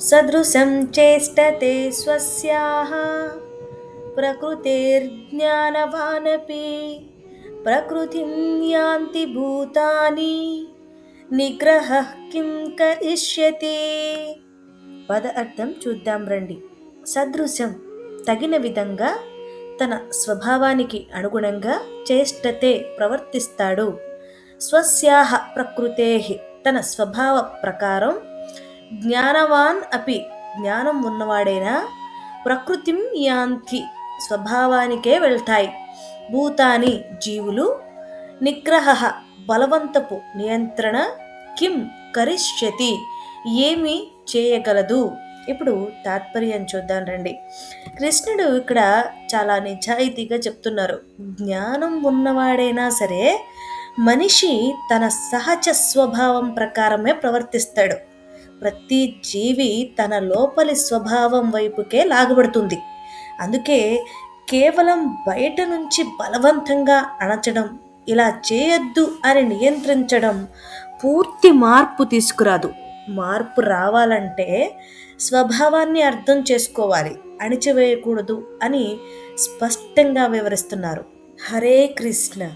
సదృశం చేష్టతే స్వస్యాః ప్రకృతేర్జ్ఞానవానపి ప్రకృతిం యాంతి భూతాని నిగ్రహః కిం కరిష్యతి. పద అర్థం చూద్దాం రండి. సదృశం తగిన విధంగా, తన స్వభావానికి అనుగుణంగా, చేష్టతే ప్రవర్తిస్తాడు, స్వస్యాహ ప్రకృతేః తన స్వభావ ప్రకారం, జ్ఞానవాన్ అపి జ్ఞానం ఉన్నవాడైనా, ప్రకృతిం యాంతి స్వభావానికే వెళ్తాయి, భూతాని జీవులు, నిగ్రహ బలవంతపు నియంత్రణ, కిం కరిష్యతి ఏమి చేయగలదు. ఇప్పుడు తాత్పర్యం చూద్దాం రండి. కృష్ణుడు ఇక్కడ చాలా నిజాయితీగా చెప్తున్నారు. జ్ఞానం ఉన్నవాడైనా సరే మనిషి తన సహజ స్వభావం ప్రకారమే ప్రవర్తిస్తాడు. ప్రతి జీవి తన లోపలి స్వభావం వైపుకే లాగబడుతుంది. అందుకే కేవలం బయట నుంచి బలవంతంగా అణచడం, ఇలా చేయొద్దు అని నియంత్రించడం పూర్తి మార్పు తీసుకురాదు. మార్పు రావాలంటే స్వభావాన్ని అర్థం చేసుకోవాలి, అణిచివేయకూడదు అని స్పష్టంగా వివరిస్తున్నారు. హరే కృష్ణ.